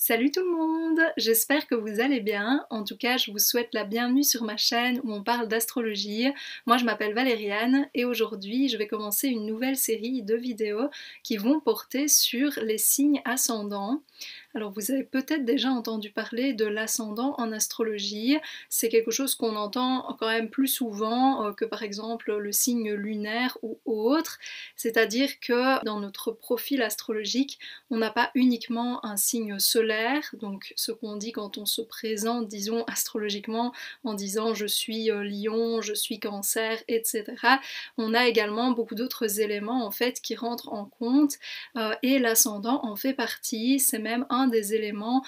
Salut tout le monde! J'espère que vous allez bien. En tout cas, je vous souhaite la bienvenue sur ma chaîne où on parle d'astrologie. Moi, je m'appelle Valériane et aujourd'hui, je vais commencer une nouvelle série de vidéos qui vont porter sur les signes ascendants. Alors, vous avez peut-être déjà entendu parler de l'ascendant en astrologie. C'est quelque chose qu'on entend quand même plus souvent que par exemple le signe lunaire ou autre. C'est-à-dire que dans notre profil astrologique, on n'a pas uniquement un signe solaire, donc ce qu'on dit quand on se présente, disons astrologiquement, en disant je suis Lion, je suis Cancer, etc. On a également beaucoup d'autres éléments en fait qui rentrent en compte et l'ascendant en fait partie. C'est même un des éléments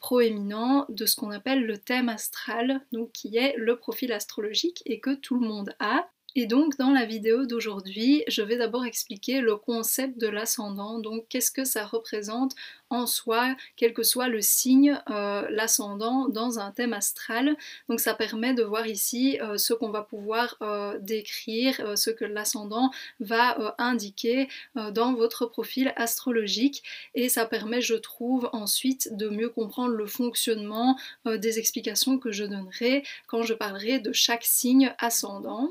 proéminents de ce qu'on appelle le thème astral, donc qui est le profil astrologique et que tout le monde a. Et donc dans la vidéo d'aujourd'hui, je vais d'abord expliquer le concept de l'ascendant, donc qu'est-ce que ça représente en soi, quel que soit le signe, l'ascendant dans un thème astral. Donc ça permet de voir ici ce qu'on va pouvoir décrire, ce que l'ascendant va indiquer dans votre profil astrologique, et ça permet, je trouve, ensuite de mieux comprendre le fonctionnement des explications que je donnerai quand je parlerai de chaque signe ascendant.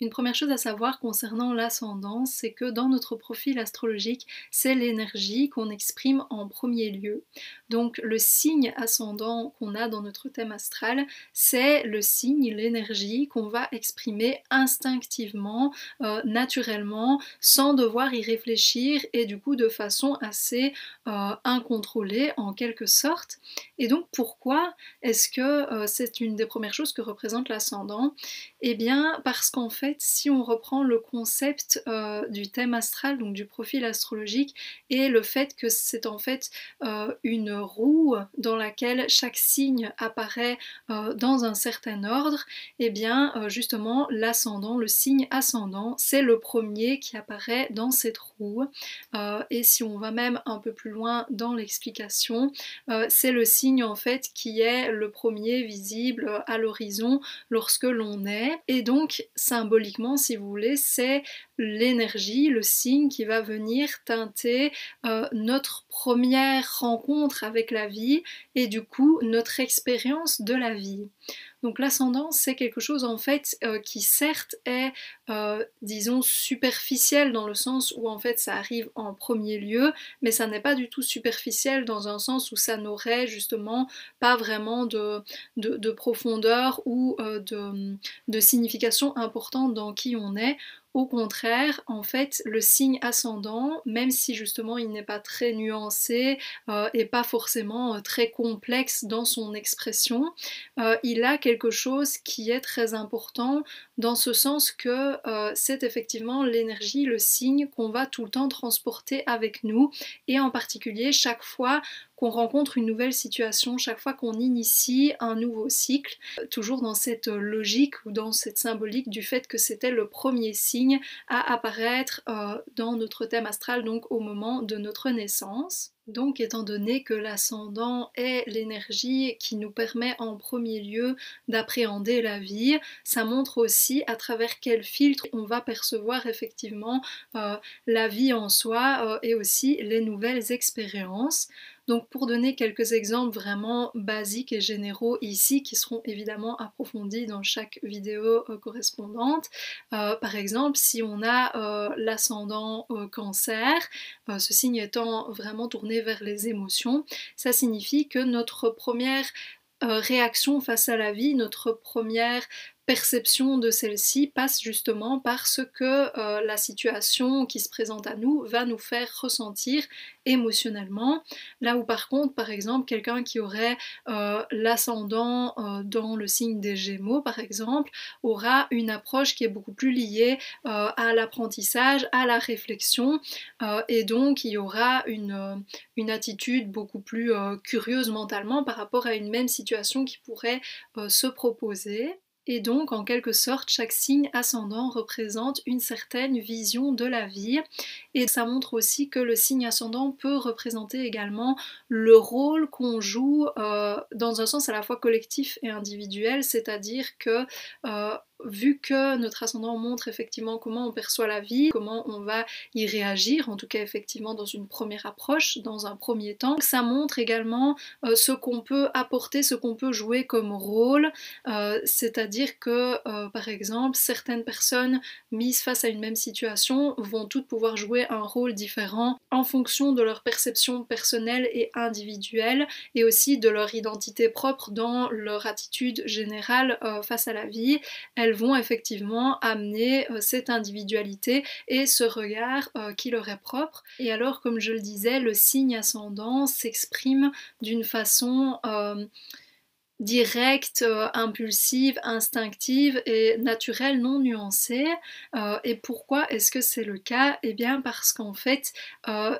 Une première chose à savoir concernant l'ascendant, c'est que dans notre profil astrologique, c'est l'énergie qu'on exprime en premier lieu. Donc le signe ascendant qu'on a dans notre thème astral, c'est le signe, l'énergie qu'on va exprimer instinctivement, naturellement, sans devoir y réfléchir et du coup de façon assez incontrôlée en quelque sorte. Et donc pourquoi est-ce que c'est une des premières choses que représente l'ascendant? Eh bien parce qu'en fait, si on reprend le concept du thème astral, donc du profil astrologique, et le fait que c'est en fait une roue dans laquelle chaque signe apparaît dans un certain ordre, eh bien justement l'ascendant, le signe ascendant, c'est le premier qui apparaît dans cette roue. Et si on va même un peu plus loin dans l'explication, c'est le signe en fait qui est le premier visible à l'horizon lorsque l'on naît, et donc symboliquement, si vous voulez, c'est l'énergie, le signe qui va venir teinter notre première rencontre avec la vie et du coup notre expérience de la vie. Donc l'ascendant, c'est quelque chose en fait qui certes est, disons, superficiel dans le sens où en fait ça arrive en premier lieu, mais ça n'est pas du tout superficiel dans un sens où ça n'aurait justement pas vraiment de profondeur ou de signification importante dans qui on est. Au contraire, en fait, le signe ascendant, même si justement il n'est pas très nuancé et pas forcément très complexe dans son expression, il a quelque chose qui est très important dans ce sens que c'est effectivement l'énergie, le signe qu'on va tout le temps transporter avec nous, et en particulier chaque fois qu'on rencontre une nouvelle situation, chaque fois qu'on initie un nouveau cycle, toujours dans cette logique ou dans cette symbolique du fait que c'était le premier signe à apparaître dans notre thème astral, donc au moment de notre naissance. Donc étant donné que l'ascendant est l'énergie qui nous permet en premier lieu d'appréhender la vie, ça montre aussi à travers quel filtre on va percevoir effectivement la vie en soi et aussi les nouvelles expériences. Donc pour donner quelques exemples vraiment basiques et généraux ici, qui seront évidemment approfondis dans chaque vidéo correspondante, par exemple si on a l'ascendant Cancer, ce signe étant vraiment tourné vers les émotions, ça signifie que notre première réaction face à la vie, notre première perception de celle-ci passe justement par ce que la situation qui se présente à nous va nous faire ressentir émotionnellement. Là où par contre, par exemple, quelqu'un qui aurait l'ascendant dans le signe des Gémeaux, par exemple, aura une approche qui est beaucoup plus liée à l'apprentissage, à la réflexion, et donc il y aura une attitude beaucoup plus curieuse mentalement par rapport à une même situation qui pourrait se proposer. Et donc, en quelque sorte, chaque signe ascendant représente une certaine vision de la vie. Et ça montre aussi que le signe ascendant peut représenter également le rôle qu'on joue dans un sens à la fois collectif et individuel, c'est-à-dire que vu que notre ascendant montre effectivement comment on perçoit la vie, comment on va y réagir, en tout cas effectivement dans une première approche, dans un premier temps, ça montre également ce qu'on peut apporter, ce qu'on peut jouer comme rôle, c'est-à-dire que par exemple certaines personnes mises face à une même situation vont toutes pouvoir jouer un rôle différent en fonction de leur perception personnelle et individuelle et aussi de leur identité propre dans leur attitude générale face à la vie. Elles vont effectivement amener cette individualité et ce regard qui leur est propre. Et alors, comme je le disais, le signe ascendant s'exprime d'une façon directe, impulsive, instinctive et naturelle, non nuancée. Et pourquoi est-ce que c'est le cas? Eh bien parce qu'en fait,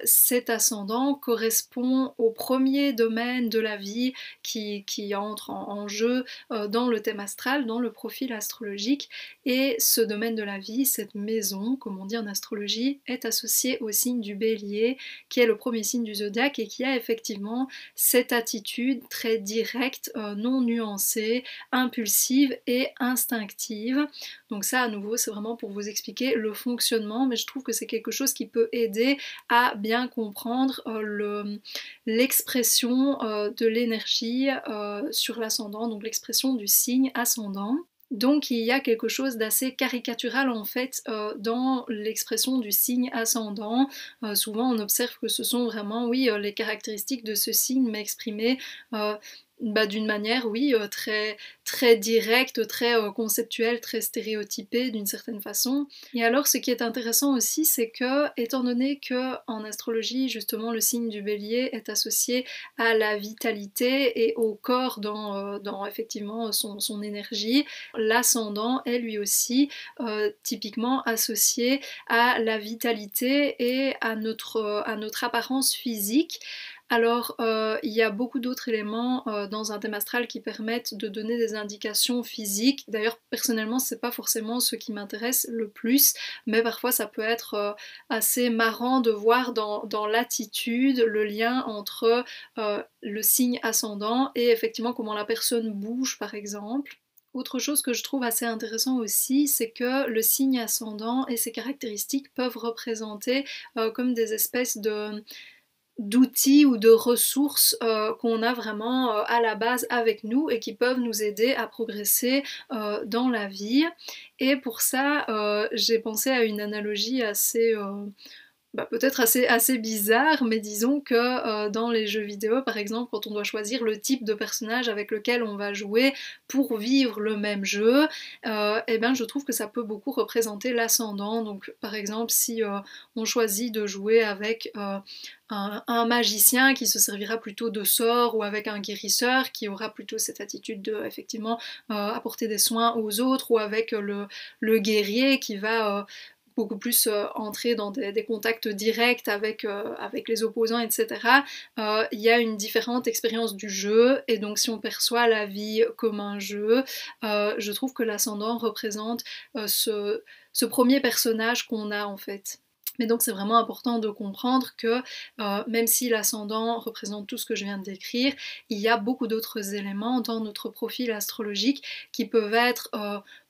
cet ascendant correspond au premier domaine de la vie qui entre en jeu dans le thème astral, dans le profil astrologique. Et ce domaine de la vie, cette maison, comme on dit en astrologie, est associé au signe du Bélier, qui est le premier signe du zodiaque et qui a effectivement cette attitude très directe, non nuancée, impulsive et instinctive. Donc ça à nouveau c'est vraiment pour vous expliquer le fonctionnement, mais je trouve que c'est quelque chose qui peut aider à bien comprendre l'expression de l'énergie sur l'ascendant, donc l'expression du signe ascendant. Donc il y a quelque chose d'assez caricatural en fait dans l'expression du signe ascendant. Souvent on observe que ce sont vraiment, oui, les caractéristiques de ce signe mais exprimées d'une manière, oui, très directe, très conceptuelle, très stéréotypée d'une certaine façon. Et alors ce qui est intéressant aussi, c'est que, étant donné que en astrologie, justement, le signe du Bélier est associé à la vitalité et au corps dans effectivement son énergie, l'ascendant est lui aussi typiquement associé à la vitalité et à notre apparence physique. Alors, il y a beaucoup d'autres éléments dans un thème astral qui permettent de donner des indications physiques. D'ailleurs, personnellement, c'est pas forcément ce qui m'intéresse le plus, mais parfois ça peut être assez marrant de voir dans l'attitude le lien entre le signe ascendant et effectivement comment la personne bouge, par exemple. Autre chose que je trouve assez intéressant aussi, c'est que le signe ascendant et ses caractéristiques peuvent représenter comme des espèces d'outils ou de ressources qu'on a vraiment à la base avec nous et qui peuvent nous aider à progresser dans la vie. Et pour ça, j'ai pensé à une analogie assez peut-être assez bizarre, mais disons que dans les jeux vidéo, par exemple, quand on doit choisir le type de personnage avec lequel on va jouer pour vivre le même jeu, eh ben, je trouve que ça peut beaucoup représenter l'ascendant. Donc, par exemple, si on choisit de jouer avec un magicien qui se servira plutôt de sorts ou avec un guérisseur qui aura plutôt cette attitude de effectivement apporter des soins aux autres ou avec le guerrier qui va beaucoup plus entrer dans des contacts directs avec les opposants, etc. Il y a une différente expérience du jeu, et donc si on perçoit la vie comme un jeu, je trouve que l'ascendant représente ce premier personnage qu'on a en fait. Mais donc c'est vraiment important de comprendre que même si l'ascendant représente tout ce que je viens de décrire, il y a beaucoup d'autres éléments dans notre profil astrologique qui peuvent être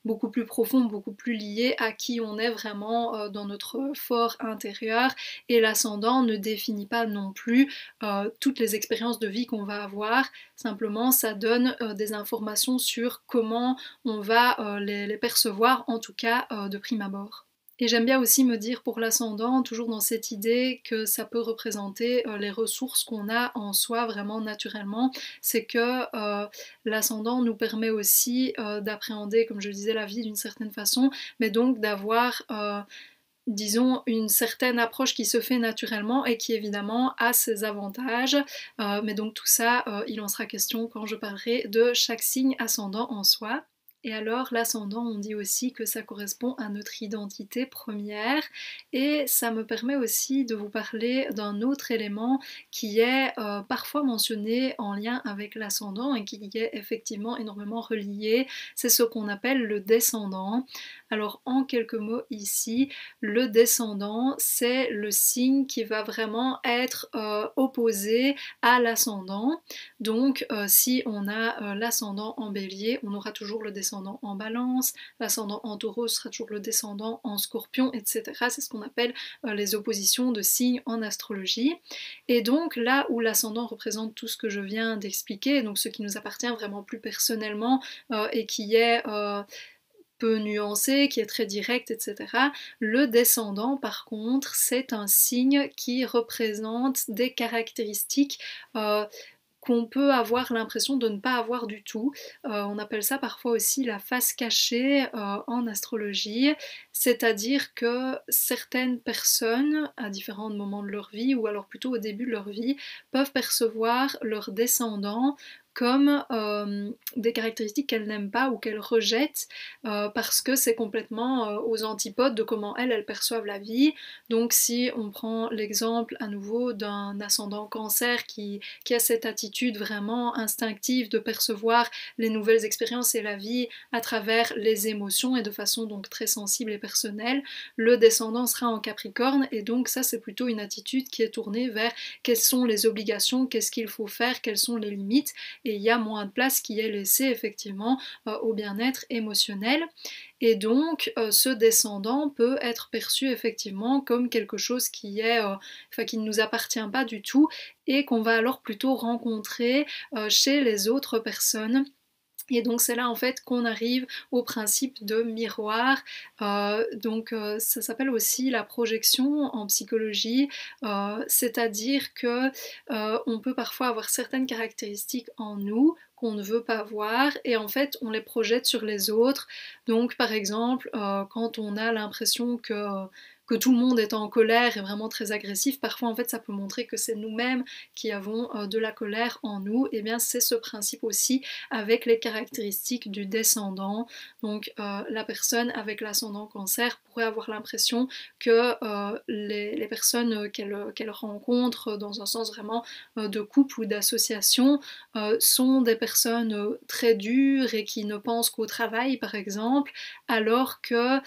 beaucoup plus profonds, beaucoup plus liés à qui on est vraiment dans notre fort intérieur, et l'ascendant ne définit pas non plus toutes les expériences de vie qu'on va avoir, simplement ça donne des informations sur comment on va les percevoir, en tout cas de prime abord. Et j'aime bien aussi me dire pour l'ascendant, toujours dans cette idée que ça peut représenter les ressources qu'on a en soi vraiment naturellement, c'est que l'ascendant nous permet aussi d'appréhender, comme je le disais, la vie d'une certaine façon, mais donc d'avoir disons, une certaine approche qui se fait naturellement et qui évidemment a ses avantages. Mais donc tout ça, il en sera question quand je parlerai de chaque signe ascendant en soi. Et alors l'ascendant, on dit aussi que ça correspond à notre identité première, et ça me permet aussi de vous parler d'un autre élément qui est parfois mentionné en lien avec l'ascendant et qui est effectivement énormément relié, c'est ce qu'on appelle le descendant. Alors en quelques mots ici, le descendant c'est le signe qui va vraiment être opposé à l'ascendant. Donc si on a l'ascendant en Bélier, on aura toujours le descendant descendant en balance, l'ascendant en taureau sera toujours le descendant en scorpion, etc. C'est ce qu'on appelle les oppositions de signes en astrologie. Et donc là où l'ascendant représente tout ce que je viens d'expliquer, donc ce qui nous appartient vraiment plus personnellement et qui est peu nuancé, qui est très direct, etc. Le descendant, par contre, c'est un signe qui représente des caractéristiques qu'on peut avoir l'impression de ne pas avoir du tout. On appelle ça parfois aussi la face cachée en astrologie, c'est-à-dire que certaines personnes, à différents moments de leur vie, ou alors plutôt au début de leur vie, peuvent percevoir leur descendant comme des caractéristiques qu'elles n'aiment pas ou qu'elles rejettent parce que c'est complètement aux antipodes de comment elles perçoivent la vie. Donc si on prend l'exemple à nouveau d'un ascendant cancer qui a cette attitude vraiment instinctive de percevoir les nouvelles expériences et la vie à travers les émotions et de façon donc très sensible et personnelle, le descendant sera en Capricorne et donc ça c'est plutôt une attitude qui est tournée vers quelles sont les obligations, qu'est-ce qu'il faut faire, quelles sont les limites, et il y a moins de place qui est laissée effectivement au bien-être émotionnel. Et donc ce descendant peut être perçu effectivement comme quelque chose qui est, qui ne nous appartient pas du tout et qu'on va alors plutôt rencontrer chez les autres personnes. Et donc c'est là en fait qu'on arrive au principe de miroir. Ça s'appelle aussi la projection en psychologie, c'est-à-dire que on peut parfois avoir certaines caractéristiques en nous qu'on ne veut pas voir et en fait on les projette sur les autres. Donc par exemple quand on a l'impression que tout le monde est en colère et vraiment très agressif, parfois en fait ça peut montrer que c'est nous-mêmes qui avons de la colère en nous, et bien c'est ce principe aussi avec les caractéristiques du descendant. Donc la personne avec l'ascendant cancer pourrait avoir l'impression que les personnes qu'elle rencontre dans un sens vraiment de couple ou d'association sont des personnes très dures et qui ne pensent qu'au travail par exemple, alors que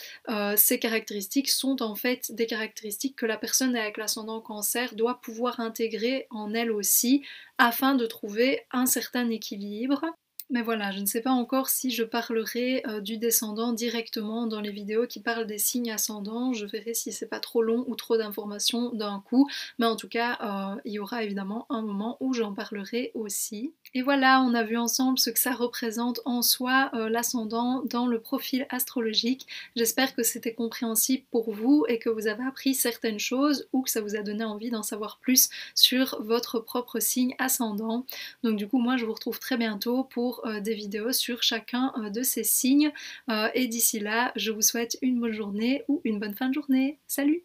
ces caractéristiques sont en fait des caractéristiques que la personne avec l'ascendant cancer doit pouvoir intégrer en elle aussi afin de trouver un certain équilibre. Mais voilà, je ne sais pas encore si je parlerai du descendant directement dans les vidéos qui parlent des signes ascendants. Je verrai si c'est pas trop long ou trop d'informations d'un coup. Mais en tout cas, il y aura évidemment un moment où j'en parlerai aussi. Et voilà, on a vu ensemble ce que ça représente en soi l'ascendant dans le profil astrologique. J'espère que c'était compréhensible pour vous et que vous avez appris certaines choses ou que ça vous a donné envie d'en savoir plus sur votre propre signe ascendant. Donc du coup, moi je vous retrouve très bientôt pour des vidéos sur chacun de ces signes et d'ici là je vous souhaite une bonne journée ou une bonne fin de journée. Salut!